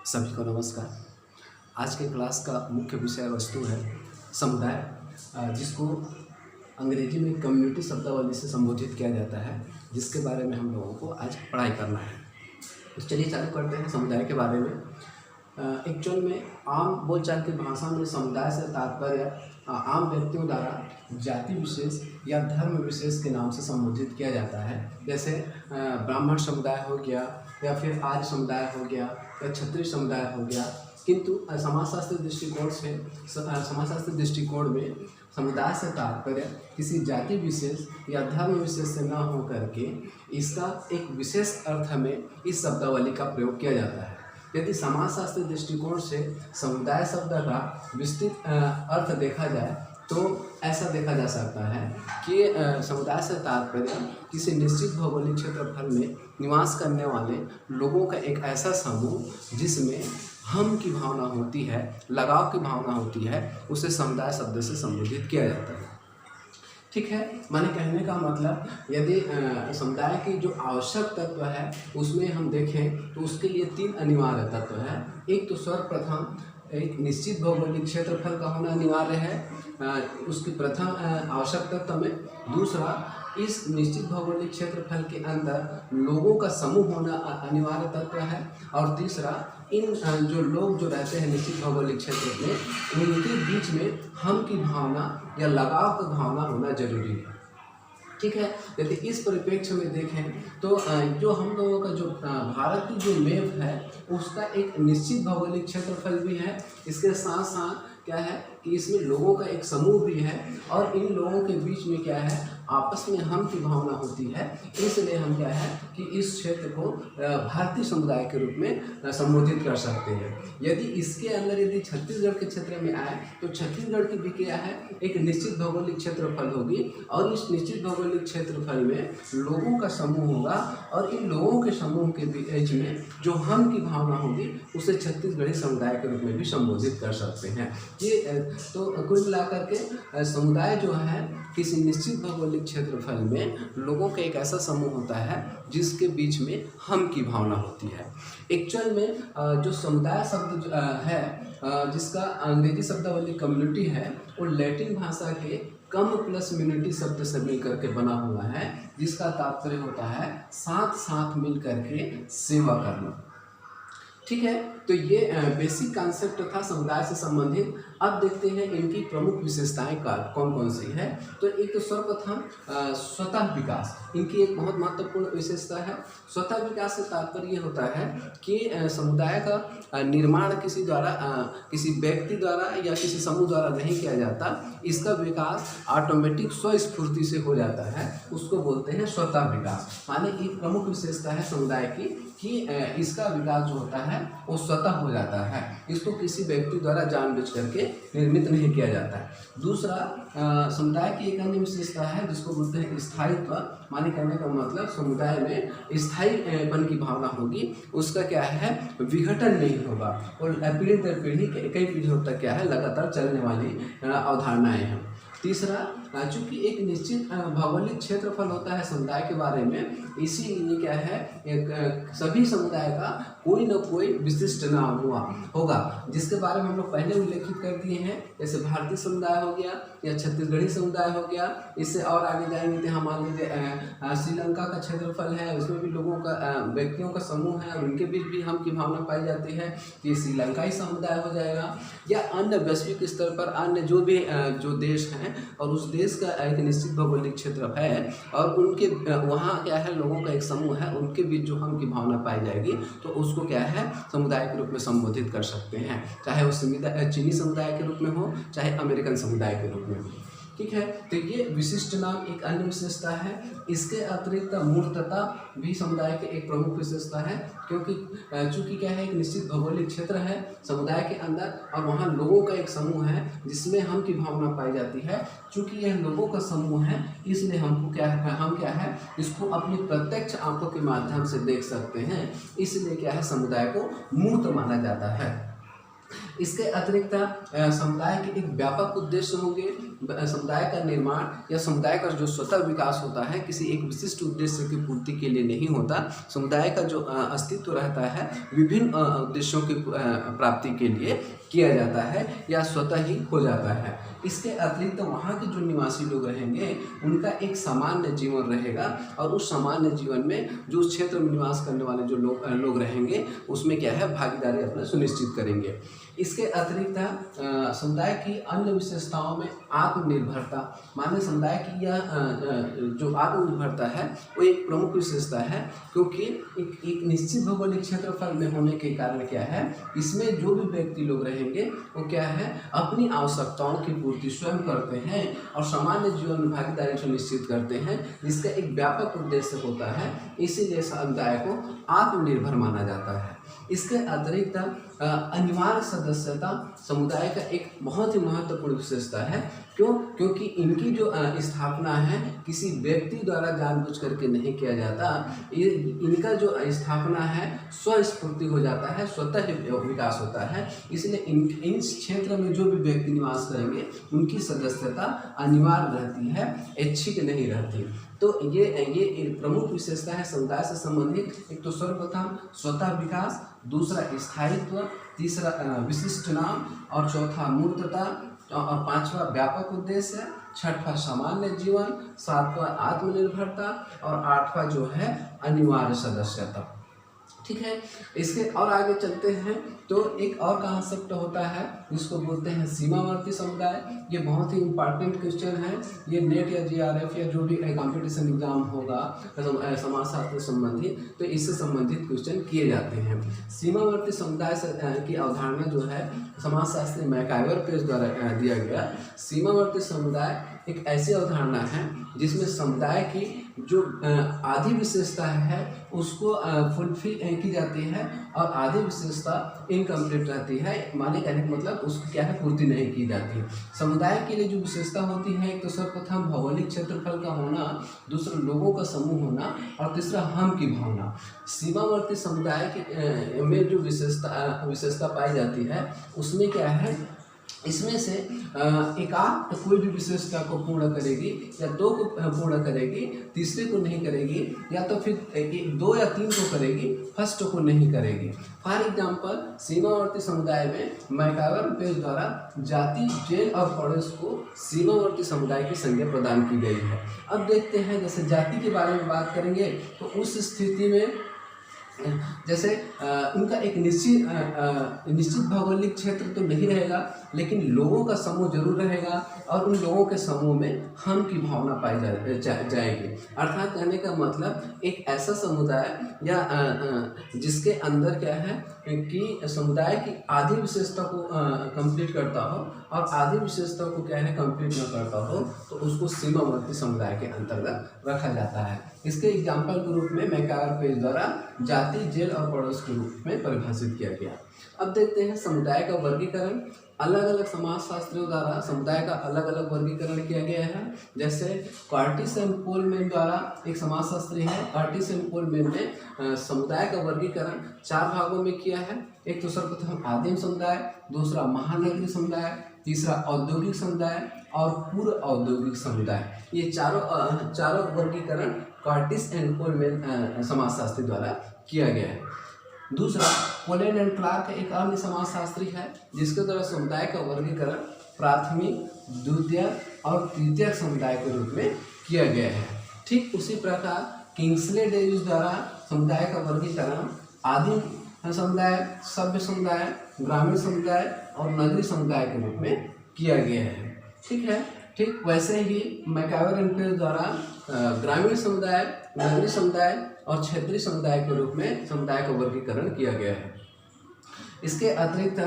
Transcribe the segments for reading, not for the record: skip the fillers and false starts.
सभी को नमस्कार। आज के क्लास का मुख्य विषय वस्तु है समुदाय, जिसको अंग्रेजी में कम्युनिटी शब्दावली से संबोधित किया जाता है, जिसके बारे में हम लोगों को आज पढ़ाई करना है। तो चलिए चालू करते हैं समुदाय के बारे में। एक्चुअल में आम बोलचाल की भाषा में समुदाय से तात्पर्य आम व्यक्तियों द्वारा जाति विशेष या धर्म विशेष के नाम से संबोधित किया जाता है। जैसे ब्राह्मण समुदाय हो गया, या फिर आर्य समुदाय हो गया, या क्षत्रिय समुदाय हो गया। किंतु समाजशास्त्र दृष्टिकोण में समुदाय से तात्पर्य किसी जाति विशेष या धर्म विशेष से न हो करके इसका एक विशेष अर्थ में इस शब्दावली का प्रयोग किया जाता है। यदि समाजशास्त्र दृष्टिकोण से समुदाय शब्द का विस्तृत अर्थ देखा जाए तो ऐसा देखा जा सकता है कि समुदाय से तात्पर्य किसी निश्चित भौगोलिक क्षेत्रफल में निवास करने वाले लोगों का एक ऐसा समूह जिसमें हम की भावना होती है, लगाव की भावना होती है, उसे समुदाय शब्द से संबोधित किया जाता है। ठीक है, माने कहने का मतलब यदि समुदाय की जो आवश्यक तत्व है उसमें हम देखें तो उसके लिए 3 अनिवार्य तत्व है। एक तो सर्वप्रथम एक निश्चित भौगोलिक क्षेत्रफल का होना अनिवार्य है, उसकी प्रथम आवश्यक तत्व में। दूसरा, इस निश्चित भौगोलिक क्षेत्रफल के अंदर लोगों का समूह होना अनिवार्य तत्व है। और तीसरा, इन जो लोग जो रहते हैं निश्चित भौगोलिक क्षेत्र में, उनके बीच में हम की भावना या लगाव की भावना होना जरूरी है। ठीक है, यदि इस परिप्रेक्ष्य में देखें तो जो हम लोगों का जो भारत की जो मैप है उसका एक निश्चित भौगोलिक क्षेत्रफल भी है, इसके साथ साथ क्या है कि इसमें लोगों का एक समूह भी है, और इन लोगों के बीच में क्या है आपस में हम की भावना होती है। इसलिए हम क्या है कि इस क्षेत्र को भारतीय समुदाय के रूप में संबोधित कर सकते हैं। यदि इसके अंदर यदि छत्तीसगढ़ के क्षेत्र में आए तो छत्तीसगढ़ की भी क्या है एक निश्चित भौगोलिक क्षेत्रफल होगी, और इस निश्चित भौगोलिक क्षेत्रफल में लोगों का समूह होगा, और इन लोगों के समूह के बीच में जो हम की भावना होगी उसे छत्तीसगढ़ी समुदाय के रूप में भी संबोधित कर सकते हैं। ये तो कुल मिलाकर के समुदाय जो है किसी निश्चित भौगोलिक क्षेत्रफल में लोगों का एक ऐसा समूह होता है जिसके बीच में हम की भावना होती है। एक्चुअल में जो समुदाय शब्द है जिसका अंग्रेजी शब्दावली कम्युनिटी है, वो लैटिन भाषा के कम प्लस म्यूनिटी शब्द से मिलकर के बना हुआ है, जिसका तात्पर्य होता है साथ साथ मिल करके सेवा करना। ठीक है, तो ये बेसिक कॉन्सेप्ट था समुदाय से संबंधित। अब देखते हैं इनकी प्रमुख विशेषताएं कौन कौन सी है। तो एक तो सर्वप्रथम स्वतः विकास, इनकी एक बहुत महत्वपूर्ण विशेषता है। स्वतः विकास से तात्पर्य ये होता है कि समुदाय का निर्माण किसी द्वारा किसी व्यक्ति द्वारा या किसी समूह द्वारा नहीं किया जाता, इसका विकास ऑटोमेटिक स्वस्फूर्ति से हो जाता है, उसको बोलते हैं स्वतः विकास। माने एक प्रमुख विशेषता है समुदाय की कि इसका विकास जो होता है वो स्वतः हो जाता है, इसको किसी व्यक्ति द्वारा जानबूझ करके निर्मित नहीं किया जाता है। दूसरा, समुदाय की एक अन्य विशेषता है जिसको बोलते हैं स्थायित्व। माने कहने का मतलब समुदाय में स्थायीपन की भावना होगी, उसका क्या है विघटन नहीं होगा, और पीढ़ी दर पीढ़ी कई पीढ़ियों तक क्या है लगातार चलने वाली अवधारणाएं हैं। तीसरा, चूँकि एक निश्चित भौगोलिक क्षेत्रफल होता है समुदाय के बारे में, इसीलिए क्या है एक सभी समुदाय का कोई न कोई विशिष्ट नाम होगा, जिसके बारे में हम लोग पहले उल्लेखित कर दिए हैं। जैसे भारतीय समुदाय हो गया या छत्तीसगढ़ी समुदाय हो गया। इससे और आगे जाएंगे तो मान लीजिए श्रीलंका का क्षेत्रफल है, उसमें भी लोगों का व्यक्तियों का समूह है, और उनके बीच भी हम की भावना पाई जाती है कि श्रीलंकाई समुदाय हो जाएगा। या अन्य वैश्विक स्तर पर अन्य जो भी जो देश हैं और उस देश का एक निश्चित भौगोलिक क्षेत्र है, और उनके वहाँ क्या है लोगों का एक समूह है, उनके बीच जो हम की भावना पाई जाएगी तो उसको क्या है समुदाय के रूप में संबोधित कर सकते हैं, चाहे वो चीनी समुदाय के रूप में हो, चाहे अमेरिकन समुदाय के रूप में हो। ठीक है, तो ये विशिष्ट नाम एक अन्य विशेषता है। इसके अतिरिक्त मूर्तता भी समुदाय के एक प्रमुख विशेषता है, क्योंकि चूँकि क्या है एक निश्चित भौगोलिक क्षेत्र है समुदाय के अंदर, और वहाँ लोगों का एक समूह है जिसमें हम की भावना पाई जाती है। चूँकि यह लोगों का समूह है, इसलिए हमको क्या है हम क्या है इसको अपनी प्रत्यक्ष आंखों के माध्यम से देख सकते हैं, इसलिए क्या है समुदाय को मूर्त माना जाता है। इसके अतिरिक्त समुदाय के एक व्यापक उद्देश्य होंगे। समुदाय का निर्माण या समुदाय का जो स्वतः विकास होता है किसी एक विशिष्ट उद्देश्य की पूर्ति के लिए नहीं होता। समुदाय का जो अस्तित्व रहता है विभिन्न उद्देश्यों की प्राप्ति के लिए किया जाता है या स्वतः ही हो जाता है। इसके अतिरिक्त वहाँ के जो निवासी लोग रहेंगे उनका एक सामान्य जीवन रहेगा और उस सामान्य जीवन में जो उस क्षेत्र में निवास करने वाले जो लोग रहेंगे उसमें क्या है भागीदारी अपना सुनिश्चित करेंगे। इसके अतिरिक्त समुदाय की अन्य विशेषताओं में आत्मनिर्भरता, मानव समुदाय की यह जो आत्मनिर्भरता है वो एक प्रमुख विशेषता है, क्योंकि एक निश्चित भौगोलिक क्षेत्रफल में होने के कारण क्या है इसमें जो भी व्यक्ति लोग रहेंगे वो क्या है अपनी आवश्यकताओं की पूर्ति स्वयं करते हैं और सामान्य जीवन में भागीदारी सुनिश्चित करते हैं, जिसका एक व्यापक उद्देश्य होता है। इसीलिए समुदाय को आत्मनिर्भर माना जाता है। इसके अतिरिक्त अनिवार्य सदस्यता समुदाय का एक बहुत ही महत्वपूर्ण विशेषता है। क्यों? क्योंकि इनकी जो स्थापना है किसी व्यक्ति द्वारा जानबूझ करके नहीं किया जाता। इनका जो स्थापना है स्वस्फूर्ति हो जाता है, स्वतः विकास होता है। इसलिए इन क्षेत्र में जो भी व्यक्ति निवास करेंगे उनकी सदस्यता अनिवार्य रहती है, ऐच्छिक नहीं रहती। तो ये प्रमुख विशेषता है समुदाय से संबंधित। एक तो सर्वप्रथम स्वतः विकास, दूसरा स्थायित्व, तीसरा विशिष्ट नाम और चौथा मूर्तता और पांचवा व्यापक उद्देश्य, छठवां सामान्य जीवन, सातवां आत्मनिर्भरता और आठवां जो है अनिवार्य सदस्यता। ठीक है, इसके और आगे चलते हैं तो एक और कॉन्सेप्ट होता है जिसको बोलते हैं सीमावर्ती समुदाय। ये बहुत ही इम्पॉर्टेंट क्वेश्चन है। ये नेट या जीआरएफ या जो भी कंपटीशन एग्जाम होगा समाजशास्त्र संबंधित तो इससे संबंधित क्वेश्चन किए जाते हैं। सीमावर्ती समुदाय की अवधारणा जो है समाजशास्त्री मैकाइवर पेज द्वारा दिया गया। सीमावर्ती समुदाय एक ऐसी अवधारणा है जिसमें समुदाय की जो आधी विशेषता है उसको फुलफिल की जाती है और आधी विशेषता इनकम्प्लीट रहती है। माने कहने का मतलब उसको क्या है पूर्ति नहीं की जाती। समुदाय के लिए जो विशेषता होती है एक तो सर्वप्रथम भौगोलिक क्षेत्रफल का होना, दूसरा लोगों का समूह होना और तीसरा हम की भावना। सीमावर्ती समुदाय के में जो विशेषता पाई जाती है उसमें क्या है, इसमें से एकाध कोई भी विशेषता को पूर्ण करेगी या दो को पूर्ण करेगी, तीसरे को नहीं करेगी, या तो फिर दो या तीन को करेगी, फर्स्ट को नहीं करेगी। फॉर एग्जाम्पल सीमावर्ती समुदाय में मैकाइवर पेज द्वारा जाति, जेल और पड़ोस को सीमावर्ती समुदाय की संज्ञा प्रदान की गई है। अब देखते हैं जैसे जाति के बारे में बात करेंगे तो उस स्थिति में जैसे उनका एक निश्चित भौगोलिक क्षेत्र तो नहीं रहेगा लेकिन लोगों का समूह जरूर रहेगा और उन लोगों के समूह में हम की भावना पाई जाएगी। अर्थात कहने का मतलब एक ऐसा समुदाय या जिसके अंदर क्या है कि समुदाय की आधी विशेषता को कंप्लीट करता हो और आधी विशेषता को क्या है कंप्लीट न करता हो तो उसको सीमावर्ती समुदाय के अंतर्गत रखा जाता है। इसके एग्जाम्पल के रूप में मैकाइवर पेज द्वारा जाति, जेल और पड़ोस के रूप में परिभाषित किया गया। अब देखते हैं समुदाय का वर्गीकरण। अलग अलग समाजशास्त्रियों द्वारा समुदाय का अलग अलग वर्गीकरण किया गया है। जैसे कर्टिस एंड कोलमैन द्वारा एक समाजशास्त्री है, कर्टिस एंड कोलमैन ने समुदाय का वर्गीकरण 4 भागों में किया है। एक तो सर्वप्रथम आदिम समुदाय, दूसरा महानगरीय समुदाय, तीसरा औद्योगिक समुदाय और पूर्व औद्योगिक समुदाय। ये चारों वर्गीकरण कर्टिस एंड कोलमैन समाजशास्त्री द्वारा किया गया है। दूसरा कोलेन एंड क्लार्क एक अन्य समाजशास्त्री है जिसके द्वारा समुदाय का वर्गीकरण प्राथमिक, द्वितीयक और तृतीयक समुदाय के रूप में किया गया है। ठीक उसी प्रकार किंग्सले डेविस द्वारा समुदाय का वर्गीकरण आदिम समुदाय, सभ्य समुदाय, ग्रामीण समुदाय और नगरीय समुदाय के रूप में किया गया है। ठीक है, ठीक वैसे ही मैकाइवर एंड पेज द्वारा ग्रामीण समुदाय, नगरीय समुदाय और क्षेत्रीय समुदाय के रूप में समुदाय का वर्गीकरण किया गया है। इसके अतिरिक्त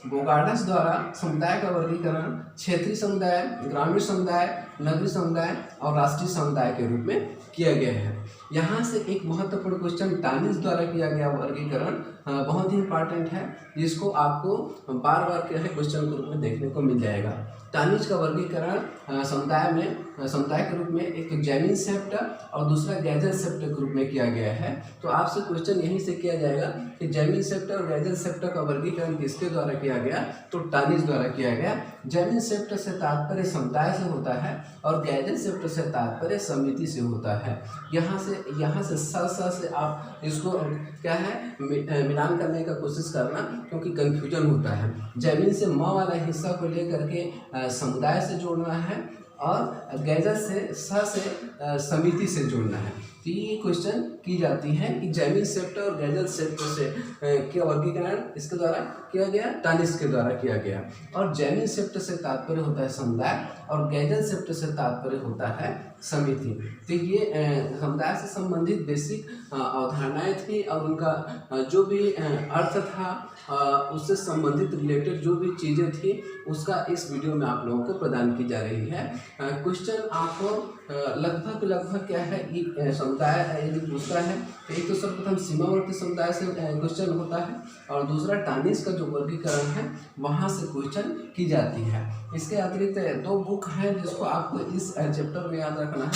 बोगार्डस द्वारा समुदाय का वर्गीकरण क्षेत्रीय समुदाय, ग्रामीण समुदाय, नगरीय समुदाय और राष्ट्रीय समुदाय के रूप में किया गया है। यहाँ से एक महत्वपूर्ण क्वेश्चन टानिस द्वारा किया गया वर्गीकरण बहुत ही इंपॉर्टेंट है, जिसको आपको बार बार क्या है क्वेश्चन के रूप में देखने को मिल जाएगा। टानिस का वर्गीकरण समुदाय के रूप में एक जैमिन सेप्ट और दूसरा गैजन सेप्ट के रूप में किया गया है। तो आपसे क्वेश्चन यहीं से किया जाएगा कि जैमिन सेप्ट और गैजन सेप्ट का वर्गीकरण किसके द्वारा किया किया गया तो टानिस द्वारा किया गया। जेन्युइन शब्द से तात्पर्य समुदाय से होता है और गैजेट शब्द से तात्पर्य समिति से होता है। यहाँ से स से आप इसको क्या है मिलान करने का कोशिश करना, क्योंकि कंफ्यूजन होता है। जेन्युइन से म वाला हिस्सा को लेकर के समुदाय से जोड़ना है और गैजेट से से समिति से जोड़ना है। तो ये क्वेश्चन की जाती है कि जेन्युइन शब्द और गैजेट शब्द से क्या वर्गीकरण इसके द्वारा किया गया, टानिस के द्वारा किया गया। और जेन्युइन शब्द से तात्पर्य होता है समुदाय और गैजेट शब्द से तात्पर्य होता है समिति। तो ये समुदाय से संबंधित बेसिक अवधारणाएं थी और उनका जो भी अर्थ था उससे संबंधित रिलेटेड जो भी चीज़ें थी उसका इस वीडियो में आप लोगों को प्रदान की जा रही है। क्वेश्चन आपको लगभग क्या है समुदाय यदि पूछता है तो एक तो सर्वप्रथम सीमावर्ती समुदाय से क्वेश्चन होता है और दूसरा टानिस का जो वर्गीकरण है वहाँ से क्वेश्चन की जाती है। इसके अतिरिक्त 2 बुक हैं जिसको आपको इस चैप्टर में याद रखना है।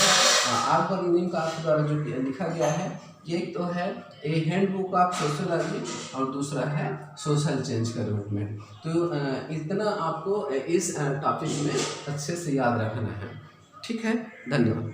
आर्बर नीम का आपके द्वारा जो लिखा गया है, एक तो है ए हैंड बुक ऑफ सोशियोलॉजी और दूसरा है सोशल चेंज के रूप में। तो इतना आपको इस टॉपिक में अच्छे से याद रखना है। ठीक है, धन्यवाद।